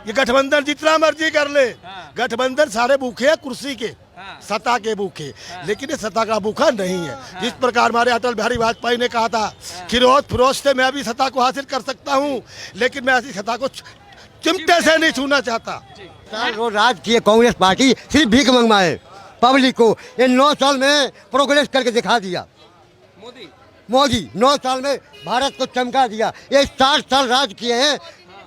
ये गठबंधन जितना मर्जी कर ले, गठबंधन सारे भूखे हैं कुर्सी के, सत्ता के भूखे, लेकिन ये सत्ता का भूखा नहीं है। जिस प्रकार हमारे अटल बिहारी वाजपेयी ने कहा था, खिरोज फिरोज से मैं भी सत्ता को हासिल कर सकता हूँ, लेकिन मैं ऐसी सत्ता को चिमटे से नहीं छूना चाहता। वो राज किए कांग्रेस पार्टी, सिर्फ भीख मंगवाए पब्लिक को। ये 9 साल में प्रोग्रेस करके दिखा दिया मोदी 9 साल में भारत को चमका दिया। ये 60 साल राज किए हैं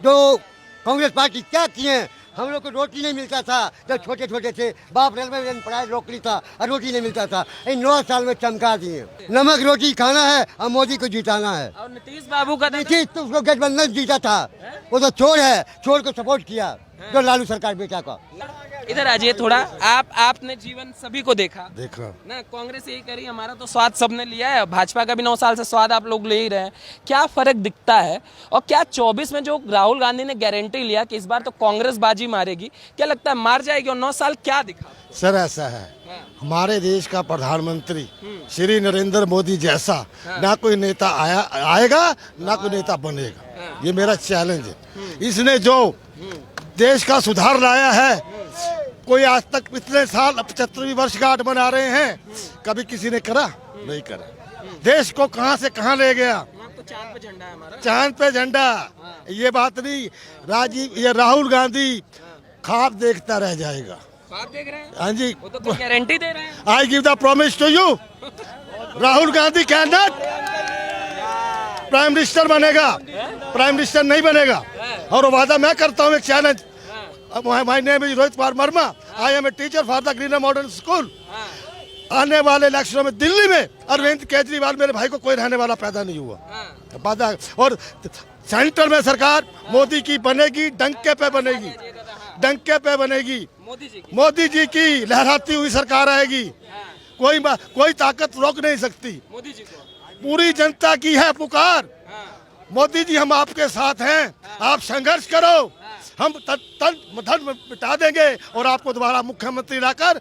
जो कांग्रेस पार्टी, क्या किए हैं? हम लोग को रोटी नहीं मिलता था जब छोटे छोटे थे, बाप रेलवे में पढ़ाई नौकरी था और रोटी नहीं मिलता था। इन 9 साल में चमका दिए। नमक रोटी खाना है और मोदी को जिताना है। और नीतीश बाबू का नीतीश तो उसको गठबंधन जीता था, वो तो चोर है, चोर को सपोर्ट किया जो लालू सरकार बेटा का। इधर आइए थोड़ा। आपने जीवन सभी को देखा ना, कांग्रेस यही करी, हमारा तो स्वाद सबने लिया है, भाजपा का भी 9 साल से स्वाद आप लोग ले ही रहे हैं। क्या फर्क दिखता है? और क्या 24 में जो राहुल गांधी ने गारंटी लिया कि इस बार तो कांग्रेस बाजी मारेगी, क्या लगता है मार जाएगी? और 9 साल क्या दिखा? सर ऐसा है, हमारे देश का प्रधानमंत्री श्री नरेंद्र मोदी जैसा ना कोई नेता आएगा ना कोई नेता बनेगा। ये मेरा चैलेंज है। इसने जो देश का सुधार लाया है, कोई आज तक इतने साल 75वीं वर्षगांठ मना रहे हैं, कभी किसी ने करा? नहीं करा। देश को कहां से कहां ले गया। तो चांद पे झंडा है हमारा, चांद पे झंडा। ये बात नहीं, ये राहुल गांधी ख्वाब देखता रह जाएगा। ख्वाब देख रहे हैं? हाँ जी, वो तो गारंटी दे रहे हैं। I give the promise to you, Rahul Gandhi candidate prime minister बनेगा, प्राइम मिनिस्टर नहीं बनेगा। और वो वादा मैं करता हूँ, एक challenge. My name is Rohit Kumar Verma, I am a teacher for the greener model school. आने वाले इलेक्शनों में दिल्ली में अरविंद केजरीवाल मेरे भाई को कोई रहने वाला पैदा नहीं हुआ। वादा। और सेंटर में सरकार मोदी की बनेगी, डंके पे बनेगी, डंके पे बनेगी। मोदी जी की लहराती हुई सरकार आएगी, कोई ताकत रोक नहीं सकती। मोदी जी को पूरी जनता की है पुकार। मोदी जी हम आपके साथ हैं, आप संघर्ष करो, हम धन मिटा देंगे और आपको दोबारा मुख्यमंत्री लाकर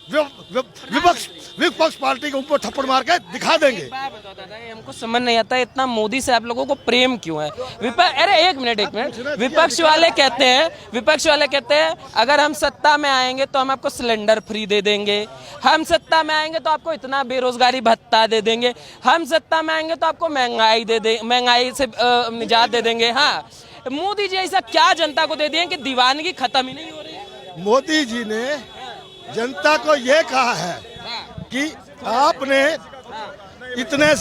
विपक्ष पार्टी के ऊपर थप्पड़ मार के दिखा देंगे। बताओ दादा, ये हमको समझ नहीं आता इतना मोदी से आप लोगों को प्रेम क्यों है? अरे एक मिनट विपक्ष वाले कहते हैं अगर हम सत्ता में आएंगे तो हम आपको सिलेंडर फ्री दे देंगे, हम सत्ता में आएंगे तो आपको इतना बेरोजगारी भत्ता दे देंगे, हम सत्ता में आएंगे तो आपको महंगाई से निजात दे देंगे। हाँ, मोदी जी ऐसा क्या जनता को दे दिए कि दीवानगी खत्म ही नहीं हो रही है? मोदी जी ने जनता को ये कहा है कि आपने इतने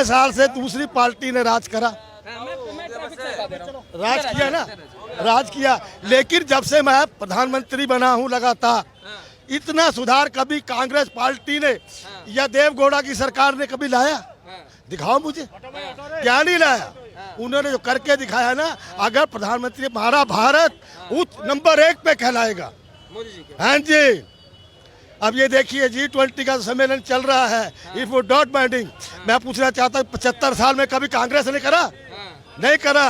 साल से दूसरी पार्टी ने राज करा, राज किया ना, राज किया, लेकिन जब से मैं प्रधानमंत्री बना हूँ लगातार इतना सुधार कभी कांग्रेस पार्टी ने या देवगौड़ा की सरकार ने कभी लाया? दिखाओ मुझे, क्या नहीं लाया। उन्होंने जो करके दिखाया ना, अगर प्रधानमंत्री हमारा भारत नंबर 1 पे कहलाएगा। हाँ जी, अब ये देखिए G20 का सम्मेलन चल रहा है। इफ यू डोंट माइंडिंग, मैं पूछना चाहता हूँ 75 साल में कभी कांग्रेस ने करा? नहीं करा।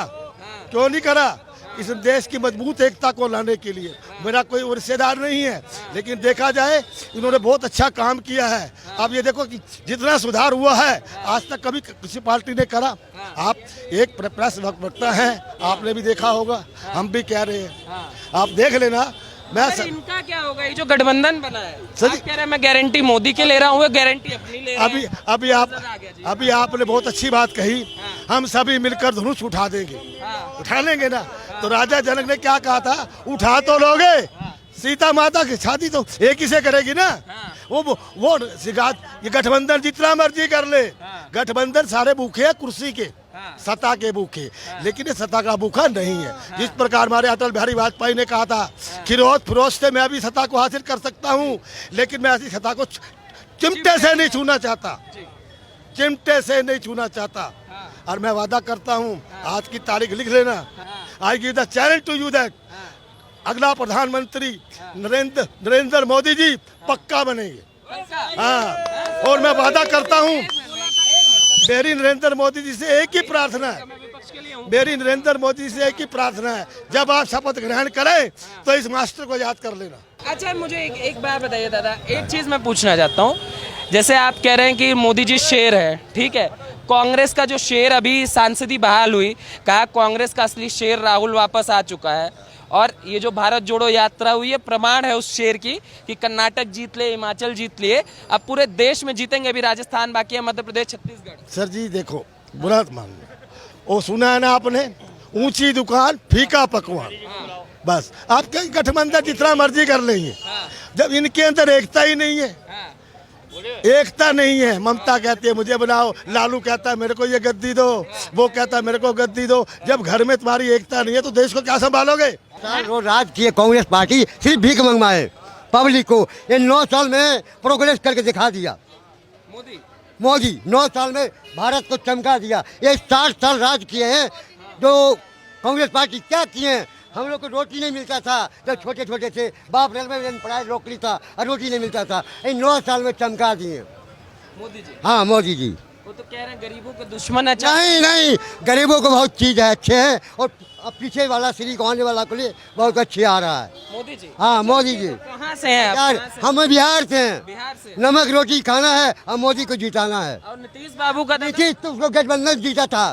क्यों नहीं करा? इस देश की मजबूत एकता को लाने के लिए। मेरा कोई रिश्तेदार नहीं है, लेकिन देखा जाए इन्होंने बहुत अच्छा काम किया है। अब ये देखो कि जितना सुधार हुआ है आज तक कभी किसी पार्टी ने करा। आप एक प्रेस वक्ता हैं, आपने भी देखा होगा, हम भी कह रहे हैं, आप देख लेना। इनका क्या होगा? ये जो गठबंधन बना है, आप कह रहे हैं मैं गारंटी मोदी के ले रहा हूँ, गारंटी अपनी ले रहे हैं। अभी आपने बहुत अच्छी बात कही, हम सभी मिलकर धनुष उठा देंगे। उठा लेंगे ना। तो राजा जनक ने क्या कहा था? उठा तो लोगे, सीता माता की शादी तो एक ही से करेगी ना। वो ये गठबंधन जितना मर्जी कर ले, गठबंधन सारे भूखे हैं कुर्सी के, सत्ता के भूखे, लेकिन ये सत्ता का भूखा नहीं है। जिस प्रकार हमारे अटल बिहारी वाजपेयी ने कहा था, खिरोज फिरोज से मैं भी सत्ता को हासिल कर सकता हूँ, लेकिन मैं ऐसी सत्ता को चिमटे से नहीं छूना चाहता, चिमटे से नहीं छूना चाहता। और मैं वादा करता हूँ, आज की तारीख लिख लेना, I give the challenge to you that अगला प्रधानमंत्री नरेंद्र मोदी जी पक्का बनेंगे। हाँ, और मैं वादा करता हूँ, मेरी नरेंद्र मोदी जी से एक ही प्रार्थना है, मेरी नरेंद्र मोदी से एक ही प्रार्थना है, जब आप शपथ ग्रहण करें तो इस मास्टर को याद कर लेना। अच्छा, मुझे एक बात बताइए दादा, एक चीज़ मैं पूछना चाहता हूँ। जैसे आप कह रहे हैं कि मोदी जी शेर है, ठीक है, कांग्रेस का जो शेर अभी सांसदी बहाल हुई, कहा कांग्रेस का असली शेर राहुल वापस आ चुका है। और ये जो भारत जोड़ो यात्रा हुई है प्रमाण है उस शेर की कि कर्नाटक जीत लिए, हिमाचल जीत लिए, अब पूरे देश में जीतेंगे। अभी राजस्थान बाकी है, मध्य प्रदेश, छत्तीसगढ़। सर जी देखो, बुरा मत मान लो, वो सुना है ना आपने, ऊंची दुकान फीका पकवान। बस आप कहीं गठबंधन जितना मर्जी कर लेंगे, जब इनके अंदर एकता ही नहीं है, एकता नहीं है। ममता कहती है मुझे बनाओ, लालू कहता है मेरे को ये गद्दी दो, वो कहता है मेरे को गद्दी दो। जब घर में तुम्हारी एकता नहीं है तो देश को क्या संभालोगे? वो राज किए कांग्रेस पार्टी, सिर्फ भीख मंगवाए पब्लिक को। ये 9 साल में प्रोग्रेस करके दिखा दिया मोदी 9 साल में भारत को चमका दिया। ये 60 साल राज किए हैं जो कांग्रेस पार्टी, क्या किए हैं? हम लोग को रोटी नहीं मिलता था जब छोटे छोटे थे, बाप रेलवे में पढ़ाई नौकरी था और रोटी नहीं मिलता था। इन 9 साल में चमका दिए मोदी जी। हाँ मोदी जी। वो तो कह रहे हैं गरीबों के दुश्मन है। नहीं नहीं, गरीबों को बहुत चीज है, अच्छे हैं। और अब पीछे वाला श्री को आने वाला के लिए बहुत अच्छे आ रहा है मोदी जी। हाँ मोदी जी। कहाँ से हैं आप? यार कहाँ से? हम बिहार से हैं, बिहार से। नमक रोटी खाना है और मोदी को जिताना है। और नीतीश बाबू का नीतीश तो उसको गठबंधन जीता था,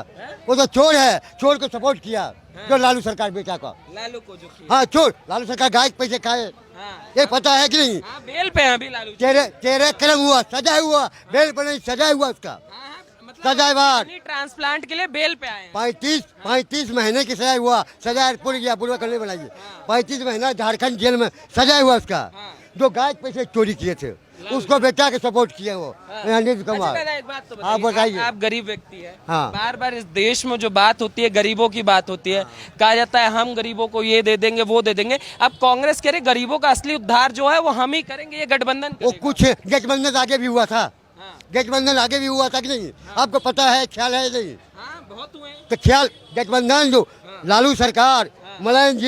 वो तो चोर है, चोर को सपोर्ट किया जो लालू सरकार बेटा का। लालू को जो किया। हाँ चोर, लालू सरकार गाय के पैसे खाए, हाँ। ये पता है कि नहीं? हाँ, बेल पे हैं अभी लालू जी। तेरे कर्म हुआ, सजा हुआ, बेल पर नहीं सजा हुआ उसका, हाँ, मतलब सजाएवार। ट्रांसप्लांट के लिए बेल पे आए हैं। 35 महीने की सजा हुआ, सजा पूरी गया, पूरा करने बनाइए। 35 महीना झारखंड जेल में सजा हुआ उसका, जो गाय के पैसे चोरी किए थे उसको बेटा के सपोर्ट किए वो नीतीश कुमार। अच्छा, एक बात तो आप बताइए। आप गरीब व्यक्ति है, हाँ। बार बार इस देश में जो बात होती है गरीबों की बात होती है, कहा जाता है हम गरीबों को ये दे देंगे वो दे देंगे। अब कांग्रेस कह रही गरीबों का असली उद्धार जो है वो हम ही करेंगे, ये गठबंधन वो करेगा। कुछ गठबंधन आगे भी हुआ था, हाँ। गठबंधन आगे भी हुआ था कि नहीं? आपको पता है, ख्याल है नहीं? हाँ, बहुत हुए हैं। तो ख्याल गठबंधन जो लालू सरकार, मुलायम जी,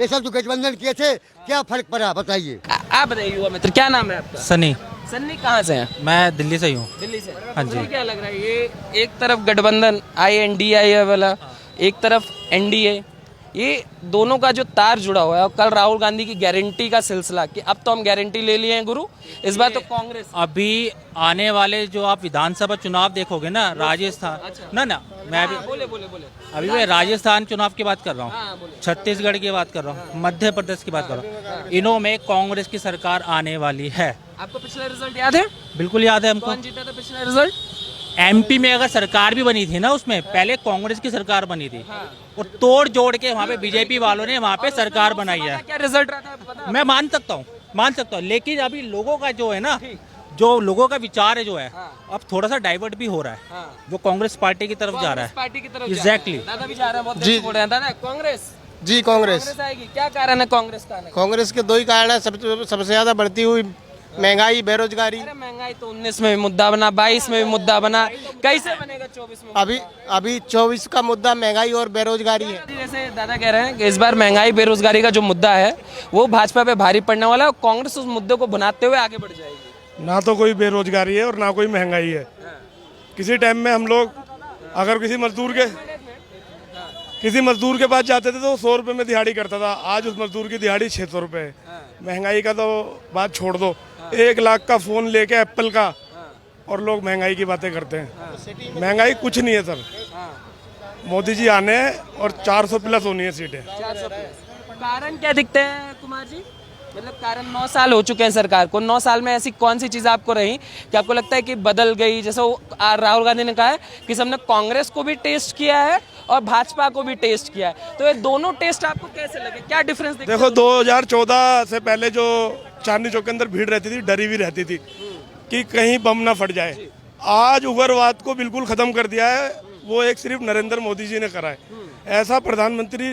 ये सब जो गठबंधन किए थे, क्या फर्क पड़ा बताइए? आप बताइए युवा मित्र, क्या नाम है आपका? सनी। सन्नी कहाँ से हैं? मैं दिल्ली से ही हूँ। दिल्ली से। हाँ जी। तो क्या लग रहा है, ये एक तरफ गठबंधन INDA वाला, एक तरफ NDA, ये दोनों का जो तार जुड़ा हुआ है, और कल राहुल गांधी की गारंटी का सिलसिला कि अब तो हम गारंटी ले लिए हैं गुरु, इस बार तो कांग्रेस। अभी आने वाले जो आप विधानसभा चुनाव देखोगे ना, राजस्थान, अच्छा। ना मैं अभी बोले बोले बोले। अभी मैं राजस्थान चुनाव की बात कर रहा हाँ, हूँ, बोले। छत्तीसगढ़ की बात कर रहा हूँ, मध्य प्रदेश की बात कर रहा हूँ। इनों में कांग्रेस की सरकार आने वाली है। आपको पिछला रिजल्ट याद है? बिल्कुल याद है हमको। कौन जीता था पिछला रिजल्ट? MP में अगर सरकार भी बनी थी ना, उसमें पहले कांग्रेस की सरकार बनी थी, और तोड़ जोड़ के वहाँ पे BJP वालों ने वहाँ पे सरकार बनाई है। क्या रिजल्ट रहा था पता है? मैं मान सकता हूँ, लेकिन अभी लोगों का जो है ना, जो लोगों का विचार है जो है, अब थोड़ा सा डाइवर्ट भी हो रहा है, हाँ। वो कांग्रेस पार्टी की तरफ जा रहा कांग्रेस है। पार्टी की तरफ Exactly। दादा भी जा रहे हैं, बहुत देर से बोल रहे हैं। दादा कांग्रेस जी कांग्रेस कांग्रेस आएगी, क्या कारण है कांग्रेस का आने का? कांग्रेस के दो ही कारण है। सबसे ज्यादा बढ़ती हुई महंगाई, बेरोजगारी। अरे महंगाई तो 19 में भी मुद्दा बना, 22 में भी मुद्दा बना, कैसे बनेगा 24 में? अभी 24 का मुद्दा महंगाई और बेरोजगारी है। जैसे दादा कह रहे हैं कि इस बार महंगाई बेरोजगारी का जो मुद्दा है वो भाजपा पे भारी पड़ने वाला है, और कांग्रेस उस मुद्दे को बनाते हुए आगे बढ़ जाएगी। ना तो कोई बेरोजगारी है और ना कोई महंगाई है। किसी टाइम में हम लोग अगर किसी मजदूर के पास जाते थे तो 100 रुपये में दिहाड़ी करता था, आज उस मजदूर की दिहाड़ी 600 रुपये है। महंगाई का तो बात छोड़ दो, 1 लाख का फ़ोन लेके एप्पल का, और लोग महंगाई की बातें करते हैं। महंगाई कुछ नहीं है सर, मोदी जी आने हैं और 400 प्लस होनी है सीटें। 400 कारण क्या दिखते हैं कुमार जी? मतलब कारण 9 साल हो चुके हैं सरकार को, 9 साल में ऐसी कौन सी चीज़ आपको रही कि आपको लगता है कि बदल गई? जैसे राहुल गांधी ने कहा है कि सबने कांग्रेस को भी टेस्ट किया है और भाजपा को भी टेस्ट किया है, तो ये दोनों टेस्ट आपको कैसे लगे, क्या डिफरेंस दिखता है? देखो 2014 से पहले जो चांदनी चौक के अंदर भीड़ रहती थी, डरी हुई रहती थी कि कहीं बम ना फट जाए। आज उग्रवाद को बिल्कुल ख़त्म कर दिया है, वो एक सिर्फ नरेंद्र मोदी जी ने करा है। ऐसा प्रधानमंत्री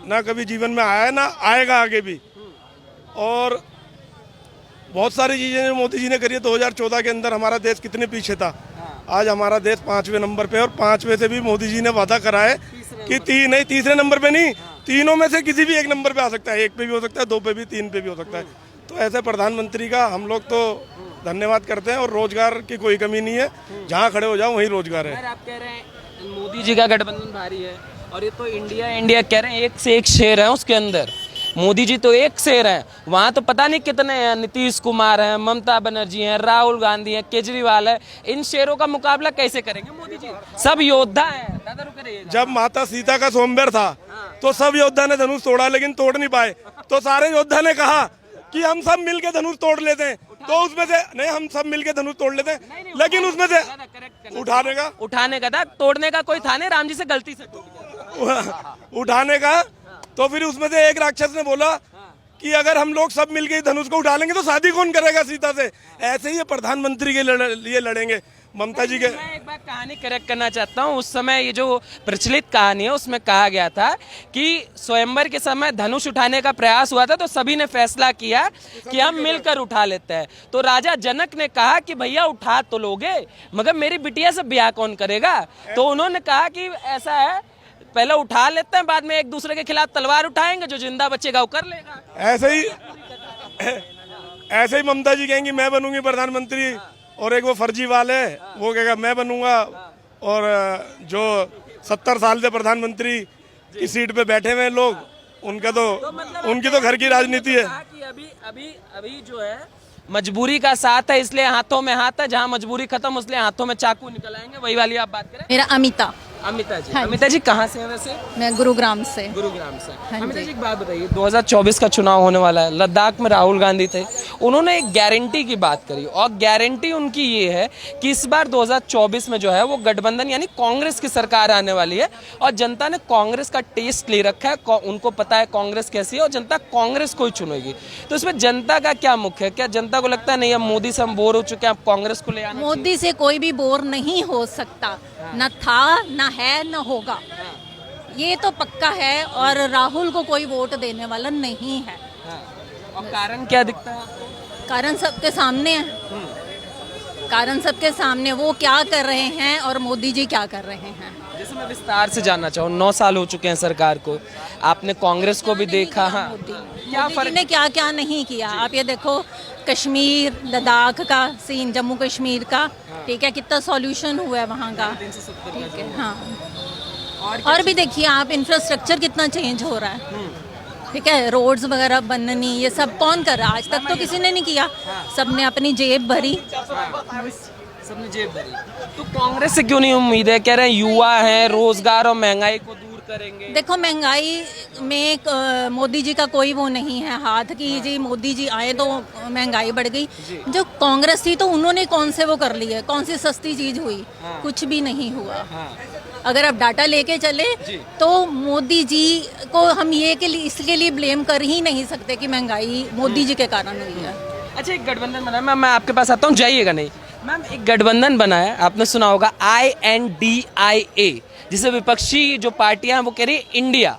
ना कभी जीवन में आया ना आएगा आगे भी। और बहुत सारी चीज़ें मोदी जी ने करी है। 2014 के अंदर हमारा देश कितने पीछे था, आज हमारा देश 5वें नंबर पे, और 5वें से भी मोदी जी ने वादा करा है कि तीसरे नंबर पे नहीं, तीनों में से किसी भी एक नंबर पे आ सकता है, 1 पे भी हो सकता है, 2 पे भी, 3 पे भी हो सकता है। तो ऐसे प्रधानमंत्री का हम लोग तो धन्यवाद करते हैं, और रोजगार की कोई कमी नहीं है, जहाँ खड़े हो जाओ वहीं रोजगार है। आप कह रहे हैं मोदी जी का गठबंधन भारी है, और ये तो इंडिया कह रहे हैं, एक से एक शेर है उसके अंदर। मोदी जी तो एक शेर है, वहाँ तो पता नहीं कितने हैं, नीतीश कुमार हैं, ममता बनर्जी हैं, राहुल गांधी हैं, केजरीवाल है। इन शेरों का मुकाबला कैसे करेंगे मोदी जी? सब योद्धा हैं। दादा रुक रहिए। जब माता सीता का स्वयंवर था तो सब योद्धा ने धनुष तोड़ा, लेकिन तोड़ नहीं पाए। तो सारे योद्धा ने कहा कि हम सब मिलके धनुष तोड़ लेते हैं, तो उसमें से नहीं, हम सब मिलके धनुष तोड़ लेते हैं, लेकिन उसमें से उठाने का था, तोड़ने का कोई था नहीं, राम जी से गलती से टूट गया। उठाने का। तो फिर उसमें से एक राक्षस ने बोला कि अगर हम लोग सब मिलके धनुष को उठा लेंगे तो शादी कौन करेगा सीता से? ऐसे ही ये प्रधानमंत्री के लिए लड़ेंगे ममता जी के। मैं एक बार कहानी करेक्ट करना चाहता हूँ। उस समय ये जो प्रचलित कहानी है उसमें कहा गया था कि स्वयंवर के समय धनुष उठाने का प्रयास हुआ था, तो सभी ने फैसला किया कि हम मिलकर उठा लेते हैं। तो राजा जनक ने कहा कि भैया उठा तो लोगे, मगर मेरी बिटिया से ब्याह कौन करेगा? तो उन्होंने कहा कि ऐसा है, पहले उठा लेते हैं, बाद में एक दूसरे के खिलाफ तलवार उठाएंगे, जो जिंदा बचेगा वो कर लेगा। ऐसे ही ममता जी कहेंगी मैं बनूंगी प्रधानमंत्री, और एक वो फर्जीवाल है वो कहेगा मैं बनूंगा, और जो 70 साल से प्रधानमंत्री की सीट पे बैठे हुए लोग, उनका तो उनकी तो घर की राजनीति है कि अभी जो है मजबूरी का साथ है, इसलिए हाथों में हाथ है, जहाँ मजबूरी खत्म इसलिए हाथों में चाकू निकल आएंगे। वही वाली आप बात करें। मेरा अमिता जी। हाँ अमिता जी कहाँ से हैं वैसे? मैं गुरुग्राम से। गुरुग्राम से। हाँ अमिता जी। जी एक बात बताइए, 2024 का चुनाव होने वाला है, लद्दाख में राहुल गांधी थे, उन्होंने एक गारंटी की बात करी, और गारंटी उनकी ये है कि इस बार 2024 में जो है वो गठबंधन यानी कांग्रेस की सरकार आने वाली है, और जनता ने कांग्रेस का टेस्ट ले रखा है, उनको पता है कांग्रेस कैसी है, और जनता कांग्रेस को ही चुनेगी। तो इसमें जनता का क्या मुख्य है? क्या जनता को लगता है नहीं, अब मोदी से हम बोर हो चुके हैं, अब कांग्रेस को ले आना? मोदी से कोई भी बोर नहीं हो सकता, न था, न है, न होगा, ये तो पक्का है। और राहुल को कोई वोट देने वाला नहीं है। और कारण क्या दिखता है आपको? कारण सबके सामने है। कारण सबके सामने, वो क्या कर रहे हैं और मोदी जी क्या कर रहे हैं। जैसे मैं विस्तार से जानना चाहूँ, 9 साल हो चुके हैं सरकार को, आपने कांग्रेस को भी देखा। हाँ, क्या मोदी जी ने क्या क्या नहीं किया? आप ये देखो, कश्मीर लद्दाख का सीन, जम्मू कश्मीर का, ठीक है, कितना सॉल्यूशन हुआ है वहाँ का, ठीक है। हाँ, और भी देखिए आप, इंफ्रास्ट्रक्चर कितना चेंज हो रहा है, ठीक है, रोड्स वगैरह बननी, ये सब कौन कर रहा है? आज तक तो किसी ने नहीं किया, सबने अपनी जेब भरी। सबने जेब भरी। तो कांग्रेस से क्यों नहीं उम्मीद है? कह रहे हैं युवा हैं, रोजगार और महंगाई को दूर करेंगे। देखो, महंगाई में मोदी जी का कोई वो नहीं है हाथ की जी मोदी जी आए तो महंगाई बढ़ गई। जो कांग्रेस थी तो उन्होंने कौन से वो कर लिए, कौन सी सस्ती चीज हुई? कुछ भी नहीं हुआ। अगर आप डाटा लेके चले तो मोदी जी को हम इसके लिए ब्लेम कर ही नहीं सकते कि महंगाई मोदी जी के कारण हुई है। अच्छा, एक गठबंधन बना, मैं आपके पास आता हूँ, जाइएगा नहीं मैम। एक गठबंधन बना है, आपने सुना होगा, INDIA, जिसे विपक्षी जो पार्टियां हैं वो कह रही है इंडिया,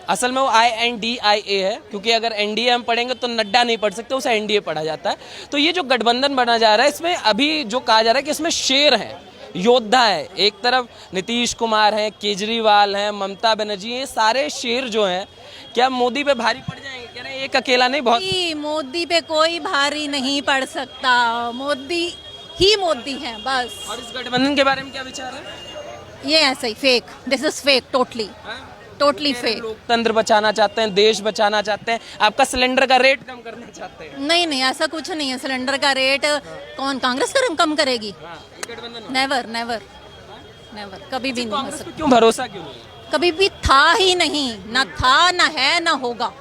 असल में वो INDIA है, क्योंकि अगर NDA हम पढ़ेंगे तो नड्डा नहीं पढ़ सकते, उसे NDA पढ़ा जाता है। तो ये जो गठबंधन बना जा रहा है, इसमें अभी जो कहा जा रहा है कि इसमें शेर हैं, योद्धा है। एक तरफ नीतीश कुमार हैं, केजरीवाल हैं, ममता बनर्जी, ये सारे शेर जो हैं, क्या मोदी पे भारी पड़ जाएंगे? कह रहे हैं एक अकेला नहीं, बहुत। मोदी पे कोई भारी नहीं पड़ सकता, मोदी ही मोदी है बस। और इस गठबंधन के बारे में क्या विचार है? ये ऐसा ही fake, this is fake, totally fake. लोकतंत्र बचाना चाहते हैं, देश बचाना चाहते हैं, आपका सिलेंडर का रेट कम करना चाहते हैं। नहीं, ऐसा कुछ नहीं है। सिलेंडर का रेट कौन, कांग्रेस कम करेगी? नेवर, कभी भी नहीं हो सकता। क्यों भरोसा क्यों नहीं? कभी भी था ही नहीं, ना था, ना है, ना होगा।